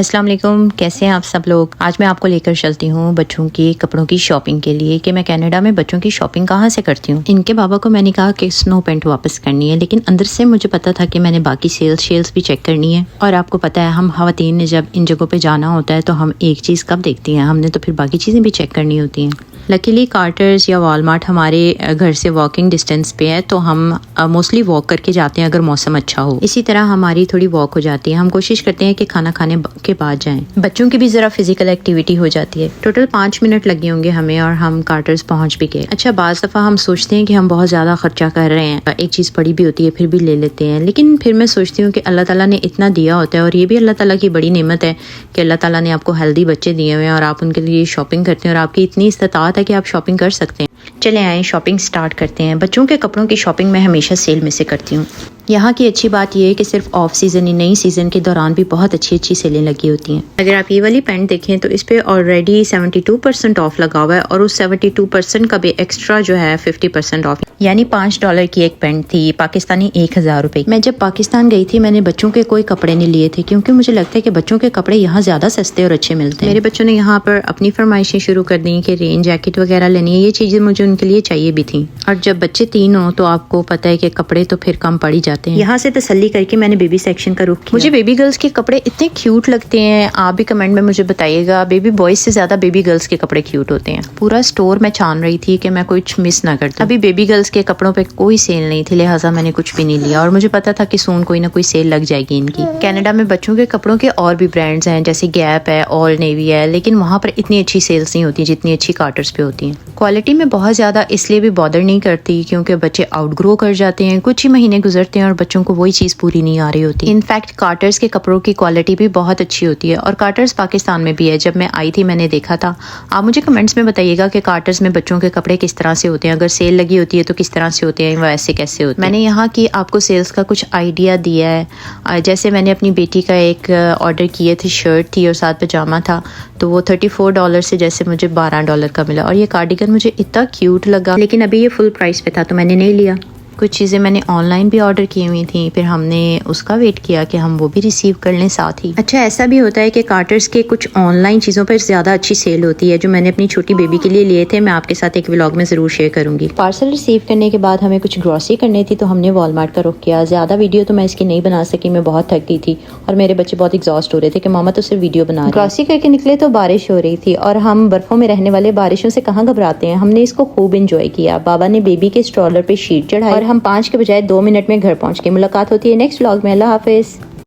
अस्सलाम वालेकुम, कैसे हैं आप सब लोग। आज मैं आपको लेकर चलती हूँ बच्चों के कपड़ों की शॉपिंग के लिए कि मैं कनाडा में बच्चों की शॉपिंग कहाँ से करती हूँ। इनके बाबा को मैंने कहा कि स्नो पैंट वापस करनी है, लेकिन अंदर से मुझे पता था कि मैंने बाकी सेल्स भी चेक करनी है। और आपको पता है, हम खवातीन ने जब इन जगहों पे जाना होता है तो हम एक चीज़ कब देखती हैं, हमने तो फिर बाकी चीज़ें भी चेक करनी होती हैं। लकीली कार्टर्स या वॉलमार्ट हमारे घर से वॉकिंग डिस्टेंस पे है, तो हम मोस्टली वॉक करके जाते हैं अगर मौसम अच्छा हो। इसी तरह हमारी थोड़ी वॉक हो जाती है। हम कोशिश करते हैं कि खाना खाने के बाद जाएं। बच्चों की भी ज़रा फिजिकल एक्टिविटी हो जाती है। टोटल 5 मिनट लगे होंगे हमें और हम कार्टर्स पहुंच भी गए। अच्छा, बाज़ दफ़ा हम सोचते हैं कि हम बहुत ज़्यादा खर्चा कर रहे हैं, एक चीज़ पड़ी भी होती है फिर भी ले लेते हैं, लेकिन फिर मैं सोचती हूँ कि अल्लाह ताला ने इतना दिया होता है और ये भी अल्लाह ताला की बड़ी नेमत है कि अल्लाह ताला ने आपको हेल्दी बच्चे दिए हुए हैं और आप उनके लिए शॉपिंग करते हैं और आपकी इतनी इस्तात है कि आप शॉपिंग कर सकते हैं। चले आए शॉपिंग स्टार्ट करते हैं। बच्चों के कपड़ों की शॉपिंग मैं हमेशा सेल में से करती हूँ। यहाँ की अच्छी बात यह है कि सिर्फ ऑफ सीज़न ही नहीं, सीज़न के दौरान भी बहुत अच्छी सेलें लगी होती हैं। अगर आप ये वाली पैंट देखें तो इस पे ऑलरेडी 72% ऑफ लगा हुआ है और उस 72% का भी एक्स्ट्रा जो है 50% ऑफ, यानी $5 की एक पैंट थी, पाकिस्तानी 1000 रुपए। मैं जब पाकिस्तान गई थी मैंने बच्चों के कोई कपड़े नहीं लिए थे, क्योंकि मुझे लगता है कि बच्चों के कपड़े यहाँ ज़्यादा सस्ते और अच्छे मिलते हैं। मेरे बच्चों ने यहाँ पर अपनी फरमाइशें शुरू कर दी कि रेन जैकेट वगैरह लेनी है। ये चीज़ें मुझे उनके लिए चाहिए भी थी, और जब बच्चे 3 हों तो आपको पता है कि कपड़े तो फिर कम पड़ ही जाते हैं। यहाँ से तसल्ली करके मैंने बेबी सेक्शन का रुख किया। मुझे बेबी गर्ल्स के कपड़े इतने क्यूट लगते हैं, आप भी कमेंट में मुझे बताइएगा। बेबी बॉयज से ज्यादा बेबी गर्ल्स के कपड़े क्यूट होते हैं। पूरा स्टोर मैं छान रही थी कि मैं कुछ मिस ना कर दूं। अभी बेबी गर्ल्स के कपड़ों पे कोई सेल नहीं थी, लिहाजा मैंने कुछ भी नहीं लिया और मुझे पता था कि सून कोई ना कोई सेल लग जाएगी इनकी। कनाडा में बच्चों के कपड़ों के और भी ब्रांड्स हैं, जैसे गैप है, ऑल नेवी है, लेकिन वहाँ पर इतनी अच्छी सेल्स नहीं होती जितनी अच्छी कार्टर्स पे होती हैं। क्वालिटी में बहुत ज्यादा इसलिए भी बॉदर नहीं करती क्योंकि बच्चे आउटग्रो कर जाते हैं, कुछ ही महीने गुजरते हैं और बच्चों को वही चीज पूरी नहीं आ रही होती। इनफैक्ट कार्टर्स के कपड़ों की क्वालिटी भी बहुत अच्छी होती है और कार्टर्स पाकिस्तान में भी है। जब मैं आई थी मैंने देखा था। आप मुझे कमेंट्स में बताइएगा कि कार्टर्स में बच्चों के कपड़े किस तरह से होते हैं, अगर सेल लगी होती है तो किस तरह से होते हैं, वैसे कैसे होते हैं। मैंने यहाँ की आपको सेल्स का कुछ आइडिया दिया है। जैसे मैंने अपनी बेटी का एक ऑर्डर किए थे, शर्ट थी और साथ पजामा था, तो वो $34 से जैसे मुझे $12 का मिला। और ये कार्डिगन मुझे इतना क्यूट लगा, लेकिन अभी ये फुल प्राइस पे था तो मैंने नहीं लिया। कुछ चीज़ें मैंने ऑनलाइन भी ऑर्डर की हुई थी, फिर हमने उसका वेट किया कि हम वो भी रिसीव कर लें साथ ही। अच्छा, ऐसा भी होता है कि कार्टर्स के कुछ ऑनलाइन चीज़ों पर ज़्यादा अच्छी सेल होती है। जो मैंने अपनी छोटी बेबी के लिए लिए थे, मैं आपके साथ एक व्लॉग में ज़रूर शेयर करूंगी। पार्सल रिसीव करने के बाद हमें कुछ ग्रॉसरी करनी थी तो हमने वॉलमार्ट का रुख किया। ज़्यादा वीडियो तो मैं इसकी नहीं बना सकी, मैं बहुत थक गई थी और मेरे बच्चे बहुत एग्जॉस्ट हो रहे थे कि मामा तो सिर्फ वीडियो बना। ग्रॉसरी करके निकले तो बारिश हो रही थी और हम बर्फ़ों में रहने वाले बारिशों से कहाँ घबराते हैं। हमने इसको खूब इंजॉय किया। बाबा ने बेबी के स्ट्रॉलर पे शीट चढ़ाई और हम 5 के बजाय 2 मिनट में घर पहुंच गए। मुलाकात होती है नेक्स्ट व्लॉग में। अल्लाह हाफिज।